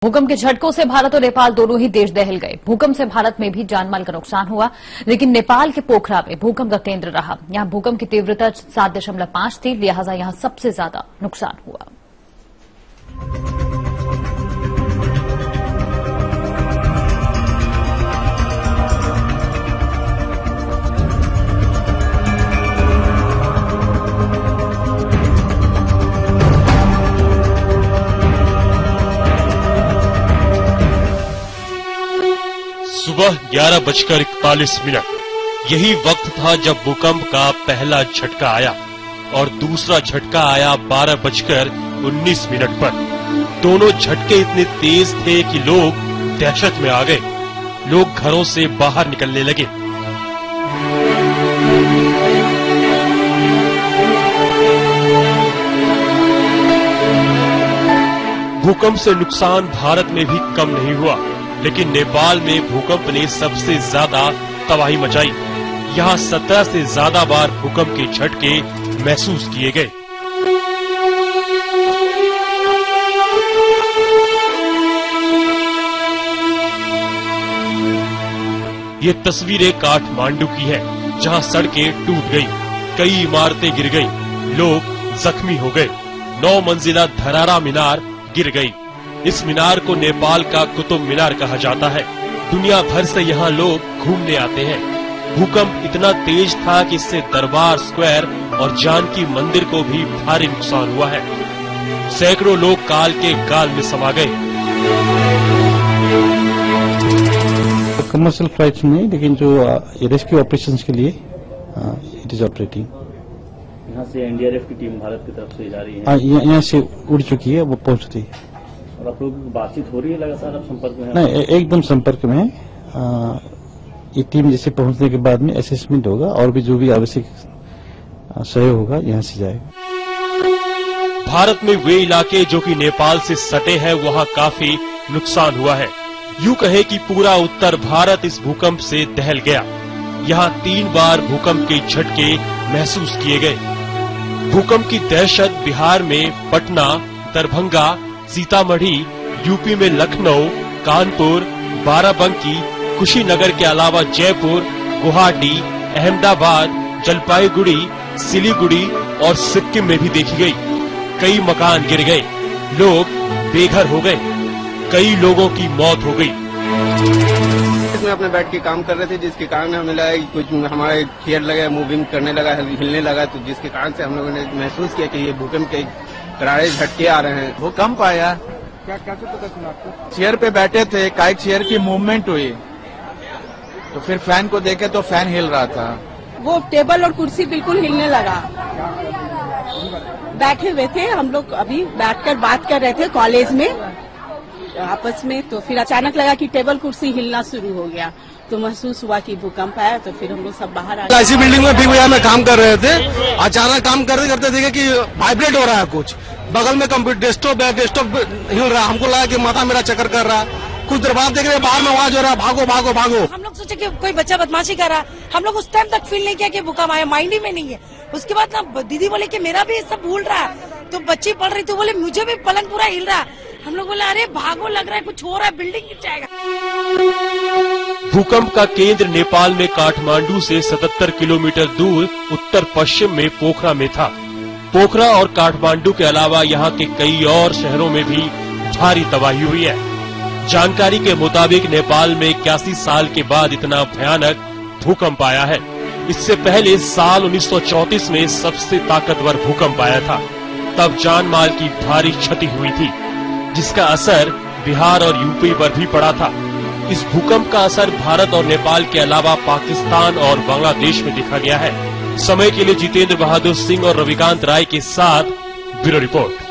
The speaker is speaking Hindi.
भूकंप के झटकों से भारत और नेपाल दोनों ही देश दहल गए। भूकंप से भारत में भी जानमाल का नुकसान हुआ, लेकिन नेपाल के पोखरा में भूकंप का केंद्र रहा। यहां भूकंप की तीव्रता 7.5 थी, लिहाजा यहां सबसे ज्यादा नुकसान हुआ। सुबह 11:41 यही वक्त था जब भूकंप का पहला झटका आया और दूसरा झटका आया 12:19 पर। दोनों झटके इतने तेज थे कि लोग दहशत में आ गए। लोग घरों से बाहर निकलने लगे। भूकंप से नुकसान भारत में भी कम नहीं हुआ, लेकिन नेपाल में भूकंप ने सबसे ज्यादा तबाही मचाई। यहाँ 17 से ज्यादा बार भूकंप के झटके महसूस किए गए। ये तस्वीरें काठमांडू की है, जहाँ सड़कें टूट गई, कई इमारतें गिर गई, लोग जख्मी हो गए। 9 मंजिला धरारा मीनार गिर गई। इस मीनार को नेपाल का कुतुब मीनार कहा जाता है। दुनिया भर से यहाँ लोग घूमने आते हैं। भूकंप इतना तेज था कि इससे दरबार स्क्वायर और जानकी मंदिर को भी भारी नुकसान हुआ है। सैकड़ों लोग काल के गाल में समा गए। कमर्शियल फ्लाइट्स में, लेकिन जो रेस्क्यू ऑपरेशंस के लिए इट इज ऑपरेटिंग। यहाँ से एनडीआरएफ की टीम भारत की तरफ से जा रही है। यहाँ से उड़ चुकी है, वो पहुंच रही है। और आप लोगों की बातचीत हो रही है, लगातार आप संपर्क में हैं? नहीं, एकदम संपर्क में है। ये टीम जैसे पहुंचने के बाद में असेसमेंट होगा और भी जो भी आवश्यक सहयोग होगा यहाँ से जाएगा। भारत में वे इलाके जो कि नेपाल से सटे हैं, वहाँ काफी नुकसान हुआ है। यूं कहे कि पूरा उत्तर भारत इस भूकंप से दहल गया। यहाँ 3 बार भूकंप के झटके महसूस किए गए। भूकंप की दहशत बिहार में पटना, दरभंगा, सीतामढ़ी, यूपी में लखनऊ, कानपुर, बाराबंकी, कुशीनगर के अलावा जयपुर, गुवाहाटी, अहमदाबाद, जलपाईगुड़ी, सिलीगुड़ी और सिक्किम में भी देखी गई। कई मकान गिर गए, लोग बेघर हो गए, कई लोगों की मौत हो गई। इसमें अपने बैठ के काम कर रहे थे, जिसके कारण हमें लगा कि कुछ हमारे चेयर लगा, मूविंग करने लगा, हिलने लगा, तो जिसके कारण से हम लोगों ने महसूस किया कि ये भूकंप के करारे झटके आ रहे हैं। भूकंप आया। क्या पता चला आपको? चेयर पे बैठे थे, काइट चेयर की मूवमेंट हुई, तो फिर फैन को देखे तो फैन हिल रहा था। वो टेबल और कुर्सी बिल्कुल हिलने लगा। बैठे हुए थे हम लोग, अभी बैठकर बात कर रहे थे कॉलेज में आपस में, तो फिर अचानक लगा कि टेबल कुर्सी हिलना शुरू हो गया, तो महसूस हुआ कि भूकंप आया। तो फिर हम लोग सब बाहर आ गए। ऐसी बिल्डिंग में बिग बाजार में काम कर रहे थे, अचानक काम करते करते देखे कि वाइब्रेट हो रहा है कुछ, बगल में कंप्यूटर डेस्कटॉप है, डेस्कटॉप हिल रहा है। हमको लगा कि माथा मेरा चक्कर कर रहा है। कुछ देर बाद देख रहे बाहर में आवाज हो रहा है, भागो भागो भागो। हम लोग सोचे कि कोई बच्चा बदमाशी कर रहा। हम लोग उस टाइम तक फील नहीं किया कि भूकंप आया, माइंड ही में नहीं है। उसके बाद ना दीदी बोले कि मेरा भी सब भूल रहा है, तो बच्ची पढ़ रही तो बोले मुझे भी पलंग पूरा हिल रहा है। हम लोग बोले अरे भागो, लग रहा है कुछ हो रहा है, बिल्डिंग गिर जाएगा। भूकंप का केंद्र नेपाल में काठमांडू से 77 किलोमीटर दूर उत्तर पश्चिम में पोखरा में था। पोखरा और काठमांडू के अलावा यहाँ के कई और शहरों में भी भारी तबाही हुई है। जानकारी के मुताबिक नेपाल में 81 साल के बाद इतना भयानक भूकंप आया है। इससे पहले साल 1934 में सबसे ताकतवर भूकंप आया था। तब जानमाल की भारी क्षति हुई थी, जिसका असर बिहार और यूपी पर भी पड़ा था। इस भूकंप का असर भारत और नेपाल के अलावा पाकिस्तान और बांग्लादेश में देखा गया है। समय के लिए जितेंद्र बहादुर सिंह और रविकांत राय के साथ ब्यूरो रिपोर्ट।